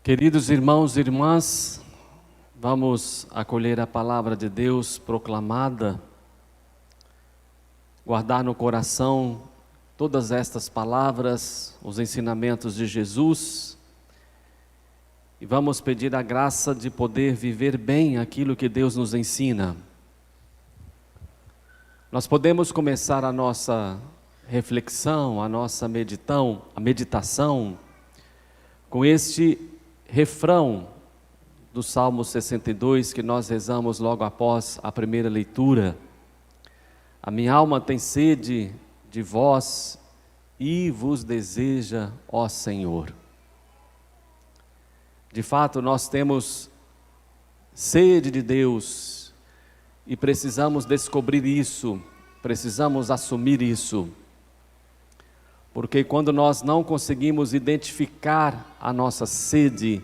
Queridos irmãos e irmãs, vamos acolher a palavra de Deus proclamada, guardar no coração todas estas palavras, os ensinamentos de Jesus, e vamos pedir a graça de poder viver bem aquilo que Deus nos ensina. Nós podemos começar a nossa reflexão, a nossa meditação, com este refrão do Salmo 62, que nós rezamos logo após a primeira leitura. A minha alma tem sede de vós e vos deseja, ó Senhor. De fato, nós temos sede de Deus e precisamos descobrir isso, precisamos assumir isso. Porque quando nós não conseguimos identificar a nossa sede,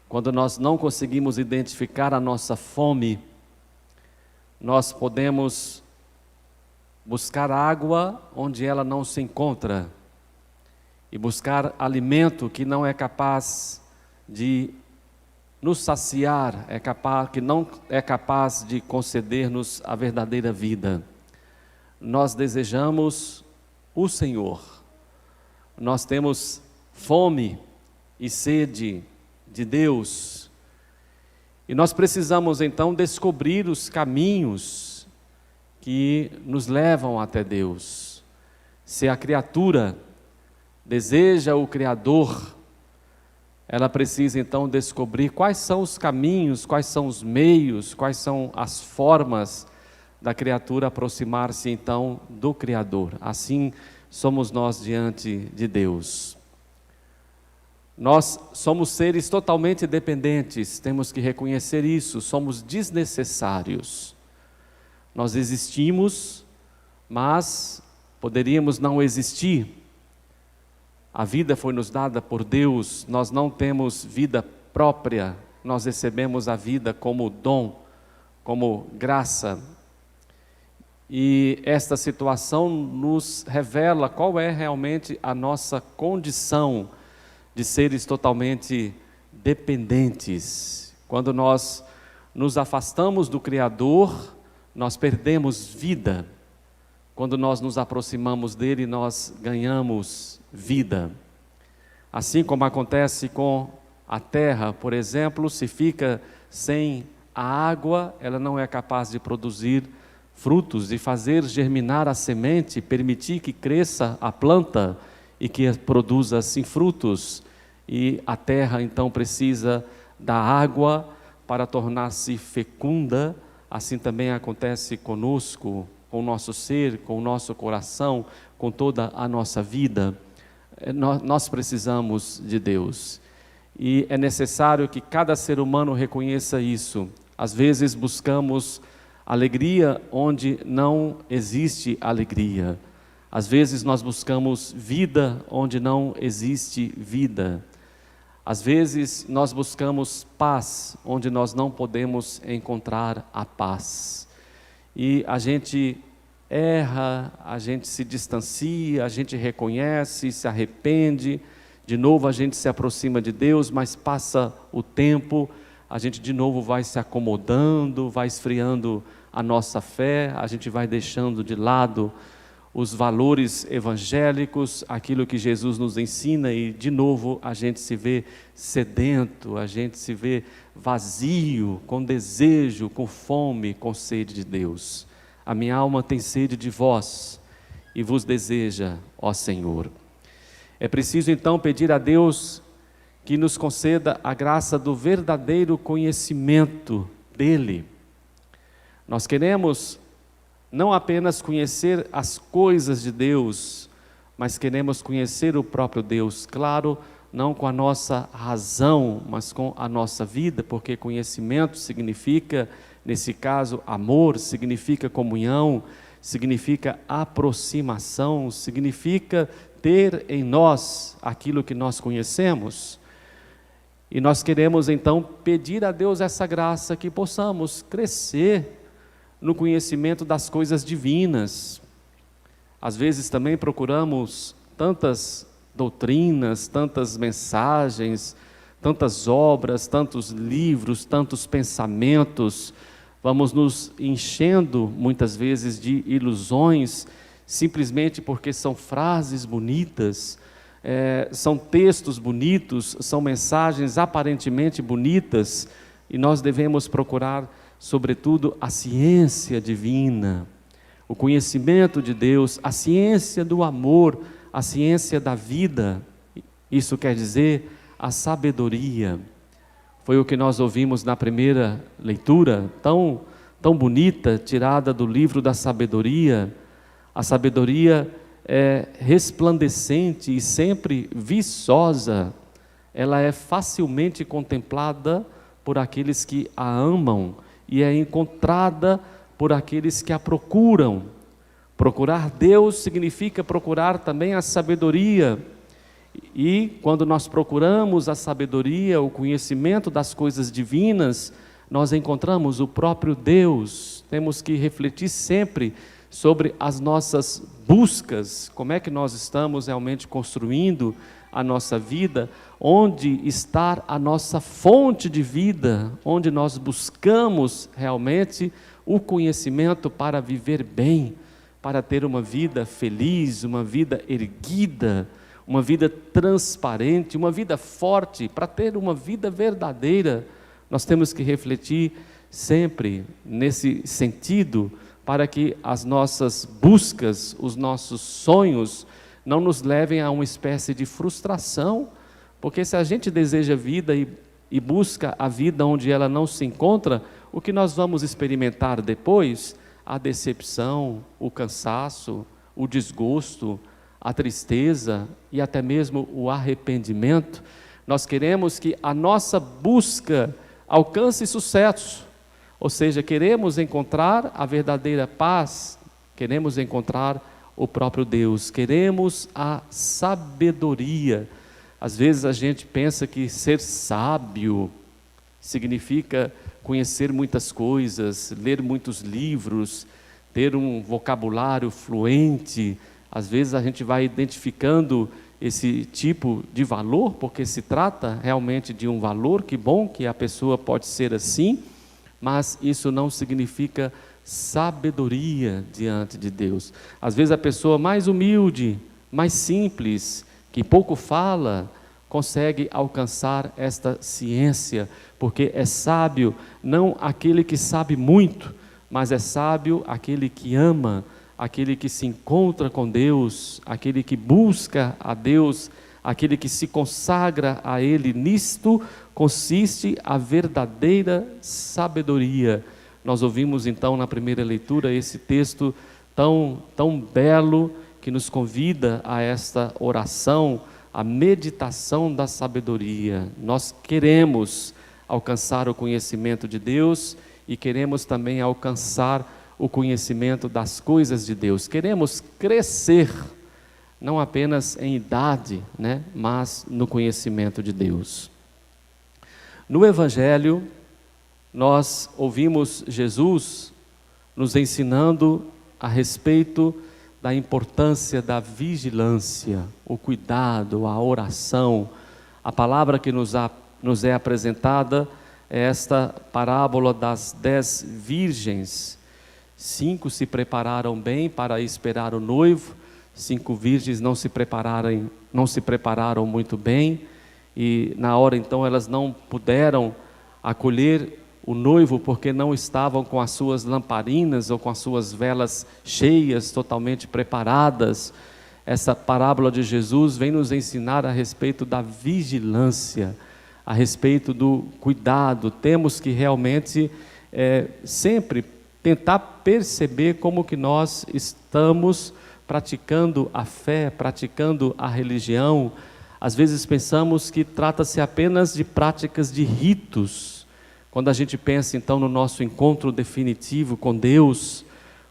quando nós não conseguimos identificar a nossa fome, nós podemos buscar água onde ela não se encontra e buscar alimento que não é capaz de nos saciar, que não é capaz de conceder-nos a verdadeira vida. Nós desejamos o Senhor, nós temos fome e sede de Deus, e nós precisamos então descobrir os caminhos que nos levam até Deus. Se a criatura deseja o Criador, ela precisa então descobrir quais são os caminhos, quais são os meios, quais são as formas da criatura aproximar-se então do Criador. Assim somos nós diante de Deus. Nós somos seres totalmente dependentes, temos que reconhecer isso, somos desnecessários. Nós existimos, mas poderíamos não existir. A vida foi nos dada por Deus, nós não temos vida própria, nós recebemos a vida como dom, como graça. E esta situação nos revela qual é realmente a nossa condição de seres totalmente dependentes. Quando nós nos afastamos do Criador, nós perdemos vida. Quando nós nos aproximamos dele, nós ganhamos vida. Assim como acontece com a terra, por exemplo, se fica sem a água, ela não é capaz de produzir frutos, de fazer germinar a semente, permitir que cresça a planta e que produza assim frutos. E a terra então precisa da água para tornar-se fecunda. Assim também acontece conosco, com o nosso ser, com o nosso coração, com toda a nossa vida. Nós precisamos de Deus. E é necessário que cada ser humano reconheça isso. Às vezes buscamos alegria onde não existe alegria. Às vezes nós buscamos vida onde não existe vida. Às vezes nós buscamos paz onde nós não podemos encontrar a paz. E a gente erra, a gente se distancia, a gente reconhece, se arrepende, de novo a gente se aproxima de Deus, mas passa o tempo, a gente de novo vai se acomodando, vai esfriando a nossa fé, a gente vai deixando de lado os valores evangélicos, aquilo que Jesus nos ensina, e de novo a gente se vê sedento, a gente se vê vazio, com desejo, com fome, com sede de Deus. A minha alma tem sede de vós e vos deseja, ó Senhor. É preciso então pedir a Deus que nos conceda a graça do verdadeiro conhecimento dEle. Nós queremos não apenas conhecer as coisas de Deus, mas queremos conhecer o próprio Deus, claro, não com a nossa razão, mas com a nossa vida, porque conhecimento significa, nesse caso, amor, significa comunhão, significa aproximação, significa ter em nós aquilo que nós conhecemos. E nós queremos então pedir a Deus essa graça, que possamos crescer no conhecimento das coisas divinas. Às vezes também procuramos tantas doutrinas, tantas mensagens, tantas obras, tantos livros, tantos pensamentos, vamos nos enchendo muitas vezes de ilusões, simplesmente porque são frases bonitas, são textos bonitos, são mensagens aparentemente bonitas, e nós devemos procurar, sobretudo, a ciência divina, o conhecimento de Deus, a ciência do amor, a ciência da vida. Isso quer dizer a sabedoria. Foi o que nós ouvimos na primeira leitura, tão bonita, tirada do livro da sabedoria. A sabedoria é resplandecente e sempre viçosa. Ela é facilmente contemplada por aqueles que a amam e é encontrada por aqueles que a procuram. Procurar Deus significa procurar também a sabedoria. E quando nós procuramos a sabedoria, o conhecimento das coisas divinas, nós encontramos o próprio Deus. Temos que refletir sempre sobre as nossas buscas, como é que nós estamos realmente construindo a nossa vida, onde está a nossa fonte de vida, onde nós buscamos realmente o conhecimento para viver bem, para ter uma vida feliz, uma vida erguida, uma vida transparente, uma vida forte, para ter uma vida verdadeira. Nós temos que refletir sempre nesse sentido, para que as nossas buscas, os nossos sonhos, não nos levem a uma espécie de frustração, porque se a gente deseja vida e busca a vida onde ela não se encontra, o que nós vamos experimentar depois? A decepção, o cansaço, o desgosto, a tristeza e até mesmo o arrependimento. Nós queremos que a nossa busca alcance sucesso, ou seja, queremos encontrar a verdadeira paz, queremos encontrar o próprio Deus, queremos a sabedoria. Às vezes a gente pensa que ser sábio significa conhecer muitas coisas, ler muitos livros, ter um vocabulário fluente. Às vezes a gente vai identificando esse tipo de valor, porque se trata realmente de um valor. Que bom que a pessoa pode ser assim, mas isso não significa sabedoria diante de Deus. Às vezes a pessoa mais humilde, mais simples, que pouco fala, consegue alcançar esta ciência, porque é sábio não aquele que sabe muito, mas é sábio aquele que ama, aquele que se encontra com Deus, aquele que busca a Deus, aquele que se consagra a Ele. Nisto consiste a verdadeira sabedoria. Nós ouvimos então na primeira leitura esse texto tão belo, que nos convida a esta oração, a meditação da sabedoria. Nós queremos alcançar o conhecimento de Deus e queremos também alcançar o conhecimento das coisas de Deus. Queremos crescer, não apenas em idade, mas no conhecimento de Deus. No Evangelho, nós ouvimos Jesus nos ensinando a respeito da importância da vigilância, o cuidado, a oração. A palavra que nos é apresentada é esta parábola das 10 virgens. 5 se prepararam bem para esperar o noivo, 5 virgens não se prepararam muito bem, e na hora então elas não puderam acolher o noivo, porque não estavam com as suas lamparinas ou com as suas velas cheias, totalmente preparadas. Essa parábola de Jesus vem nos ensinar a respeito da vigilância, a respeito do cuidado. Temos que realmente sempre tentar perceber como que nós estamos praticando a fé, praticando a religião. Às vezes pensamos que trata-se apenas de práticas de ritos. Quando a gente pensa então no nosso encontro definitivo com Deus,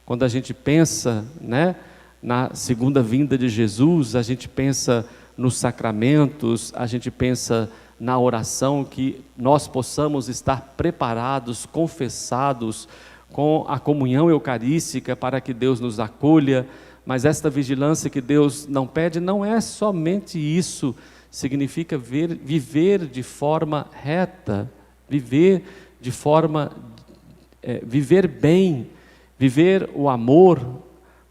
quando a gente pensa na segunda vinda de Jesus, a gente pensa nos sacramentos, a gente pensa na oração, que nós possamos estar preparados, confessados com a comunhão eucarística para que Deus nos acolha. Mas esta vigilância que Deus não pede não é somente isso, significa viver de forma reta, viver bem, viver o amor,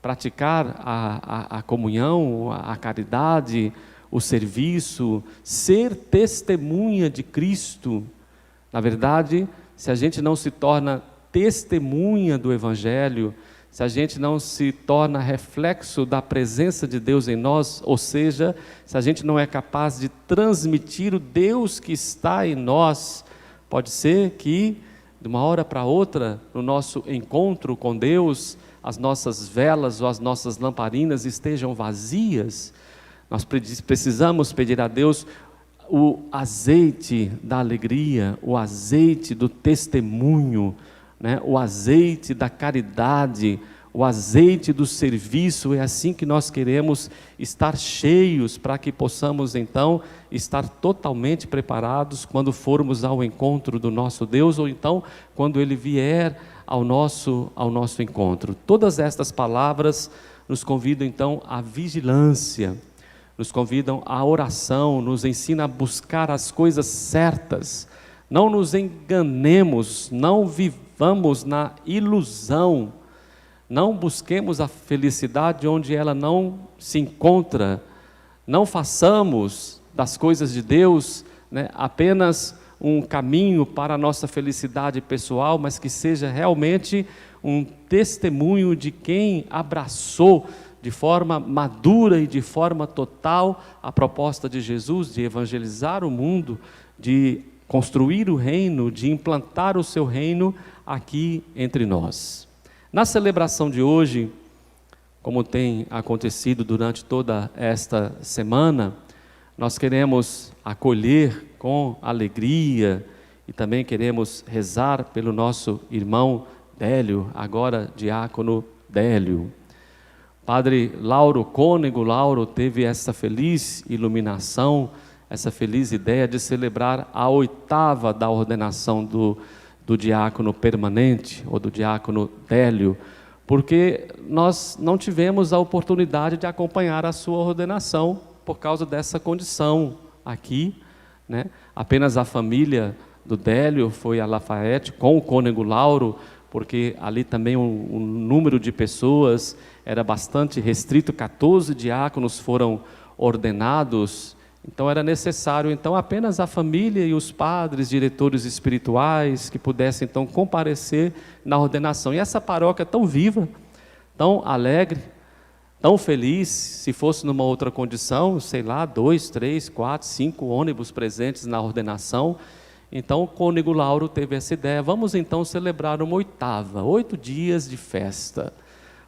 praticar a comunhão, a caridade, o serviço, ser testemunha de Cristo. Na verdade, se a gente não se torna testemunha do Evangelho, se a gente não se torna reflexo da presença de Deus em nós, ou seja, se a gente não é capaz de transmitir o Deus que está em nós, pode ser que, de uma hora para outra, no nosso encontro com Deus, as nossas velas ou as nossas lamparinas estejam vazias. Nós precisamos pedir a Deus o azeite da alegria, o azeite do testemunho, né? O azeite da caridade, o azeite do serviço. É assim que nós queremos estar cheios, para que possamos então estar totalmente preparados quando formos ao encontro do nosso Deus, ou então quando Ele vier ao nosso encontro. Todas estas palavras nos convidam então à vigilância, nos convidam à oração, nos ensina a buscar as coisas certas. Não nos enganemos, não vivamos na ilusão, não busquemos a felicidade onde ela não se encontra, não façamos das coisas de Deus, né, apenas um caminho para a nossa felicidade pessoal, mas que seja realmente um testemunho de quem abraçou de forma madura e de forma total a proposta de Jesus de evangelizar o mundo, de construir o reino, de implantar o seu reino aqui entre nós. Na celebração de hoje, como tem acontecido durante toda esta semana, nós queremos acolher com alegria e também queremos rezar pelo nosso irmão Délio, agora diácono Délio. Padre Lauro, Cônego Lauro, teve essa feliz iluminação, essa feliz ideia de celebrar a 8ª da ordenação do diácono permanente, ou do diácono Délio, porque nós não tivemos a oportunidade de acompanhar a sua ordenação, por causa dessa condição aqui, né? Apenas a família do Délio foi a Lafayette, com o Cônego Lauro, porque ali também o número de pessoas era bastante restrito, 14 diáconos foram ordenados, então era necessário então apenas a família e os padres, diretores espirituais, que pudessem então comparecer na ordenação. E essa paróquia tão viva, tão alegre, tão feliz, se fosse numa outra condição, sei lá, 2, 3, 4, 5 ônibus presentes na ordenação. Então o Cônego Lauro teve essa ideia, vamos então celebrar uma 8ª, 8 dias de festa,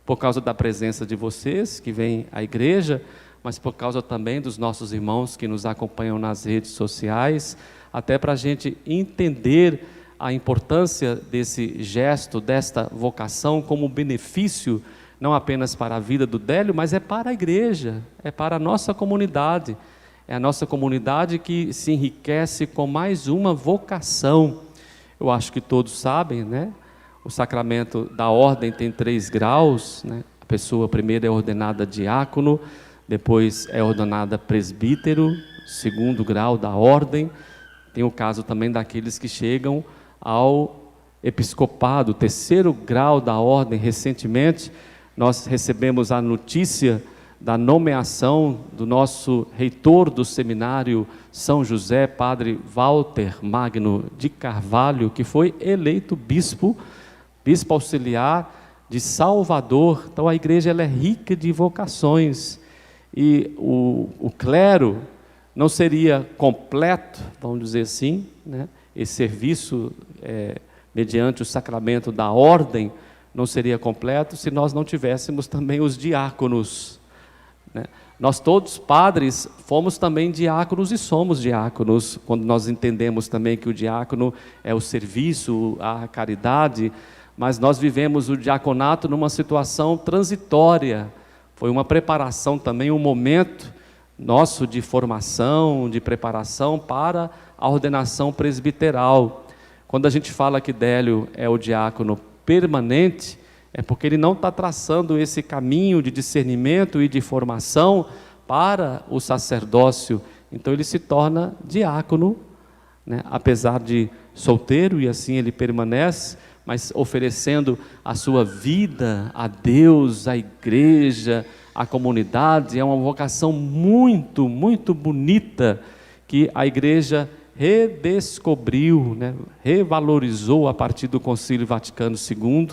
por causa da presença de vocês que vêm à igreja, mas por causa também dos nossos irmãos que nos acompanham nas redes sociais, até para a gente entender a importância desse gesto, desta vocação como benefício, não apenas para a vida do Délio, mas é para a igreja, é para a nossa comunidade. É a nossa comunidade que se enriquece com mais uma vocação. Eu acho que todos sabem, né? O sacramento da ordem tem 3 graus, né? A pessoa primeiro é ordenada diácono, depois é ordenada presbítero, 2º grau da ordem. Tem o caso também daqueles que chegam ao episcopado, 3º grau da ordem. Recentemente nós recebemos a notícia da nomeação do nosso reitor do seminário São José, padre Walter Magno de Carvalho, que foi eleito bispo auxiliar de Salvador. Então a igreja ela é rica de vocações, e o clero não seria completo, vamos dizer assim, né? Esse serviço mediante o sacramento da ordem não seria completo se nós não tivéssemos também os diáconos, né? Nós todos padres fomos também diáconos e somos diáconos, quando nós entendemos também que o diácono é o serviço, a caridade, mas nós vivemos o diaconato numa situação transitória. Foi uma preparação também, um momento nosso de formação, de preparação para a ordenação presbiteral. Quando a gente fala que Délio é o diácono permanente, é porque ele não está traçando esse caminho de discernimento e de formação para o sacerdócio Então ele se torna diácono, né? Apesar de solteiro, e assim ele permanece, mas oferecendo a sua vida a Deus, à igreja, à comunidade. É uma vocação muito, muito bonita, que a igreja redescobriu, né? Revalorizou a partir do Concílio Vaticano II.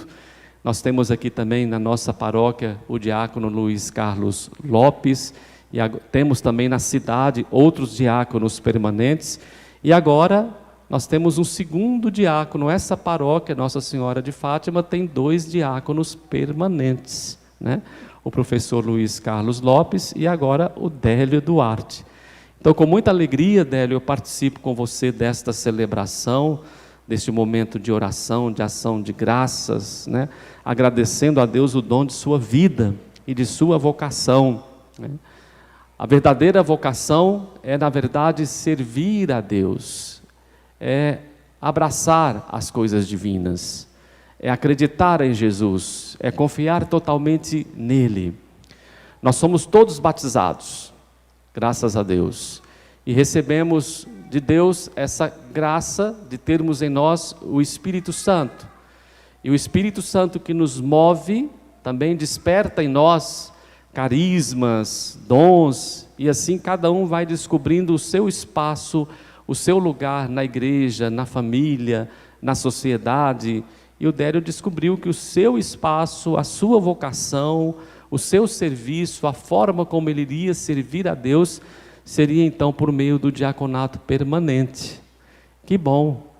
Nós temos aqui também na nossa paróquia o diácono Luiz Carlos Lopes, e temos também na cidade outros diáconos permanentes, e agora nós temos um segundo diácono. Essa paróquia, Nossa Senhora de Fátima, tem 2 diáconos permanentes, né? O professor Luiz Carlos Lopes e agora o Délio Duarte. Então, com muita alegria, Délio, eu participo com você desta celebração, deste momento de oração, de ação de graças, né? Agradecendo a Deus o dom de sua vida e de sua vocação, né? A verdadeira vocação é, na verdade, servir a Deus, é abraçar as coisas divinas, é acreditar em Jesus, é confiar totalmente nele. Nós somos todos batizados, graças a Deus, e recebemos de Deus essa graça de termos em nós o Espírito Santo. E o Espírito Santo que nos move também desperta em nós carismas, dons, e assim cada um vai descobrindo o seu espaço, o seu lugar na igreja, na família, na sociedade. E o Délio descobriu que o seu espaço, a sua vocação, o seu serviço, a forma como ele iria servir a Deus, seria então por meio do diaconato permanente. Que bom!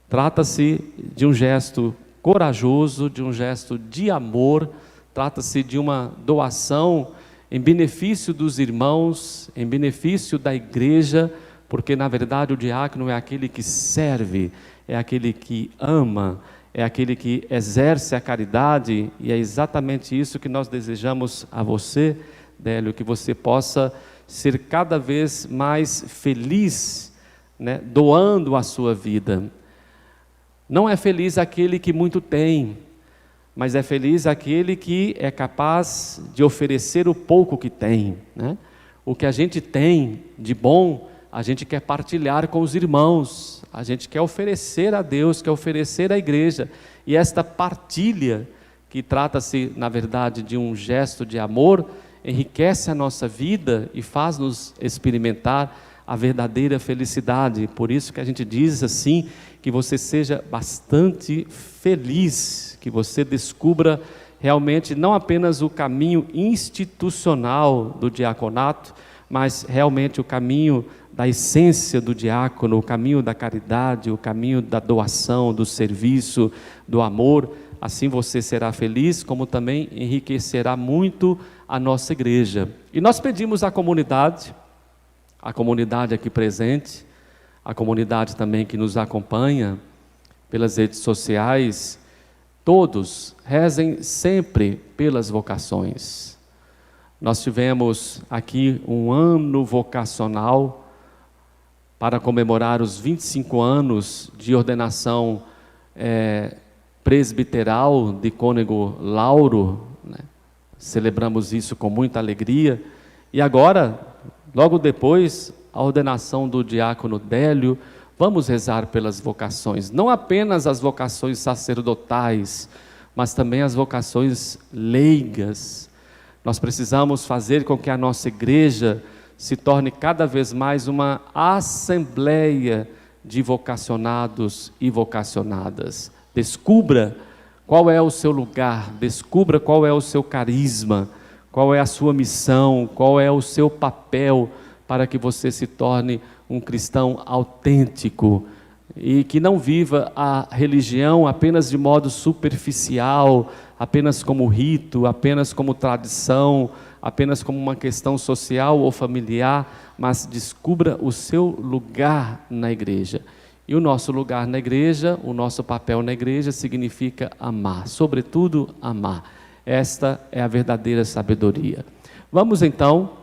Trata-se de um gesto corajoso, de um gesto de amor, trata-se de uma doação em benefício dos irmãos, em benefício da igreja, porque na verdade o diácono é aquele que serve, é aquele que ama, é aquele que exerce a caridade, e é exatamente isso que nós desejamos a você, Délio, que você possa ser cada vez mais feliz, né, doando a sua vida. Não é feliz aquele que muito tem, mas é feliz aquele que é capaz de oferecer o pouco que tem, né? O que a gente tem de bom, a gente quer partilhar com os irmãos, a gente quer oferecer a Deus, quer oferecer à igreja, e esta partilha, que trata-se na verdade de um gesto de amor, enriquece a nossa vida e faz-nos experimentar a verdadeira felicidade. Por isso que a gente diz assim, que você seja bastante feliz, que você descubra realmente não apenas o caminho institucional do diaconato, mas realmente o caminho da essência do diácono, o caminho da caridade, o caminho da doação, do serviço, do amor. Assim você será feliz, como também enriquecerá muito a nossa igreja. E nós pedimos à comunidade aqui presente, a comunidade também que nos acompanha pelas redes sociais, todos rezem sempre pelas vocações. Nós tivemos aqui um ano vocacional para comemorar os 25 anos de ordenação presbiteral de Cônego Lauro, né? Celebramos isso com muita alegria. E agora, logo depois, a ordenação do diácono Délio. Vamos rezar pelas vocações, não apenas as vocações sacerdotais, mas também as vocações leigas. Nós precisamos fazer com que a nossa igreja se torne cada vez mais uma assembleia de vocacionados e vocacionadas. Descubra qual é o seu lugar, descubra qual é o seu carisma, qual é a sua missão, qual é o seu papel, para que você se torne um cristão autêntico e que não viva a religião apenas de modo superficial, apenas como rito, apenas como tradição, apenas como uma questão social ou familiar, mas descubra o seu lugar na igreja. E o nosso lugar na igreja, o nosso papel na igreja significa amar, sobretudo amar. Esta é a verdadeira sabedoria. Vamos então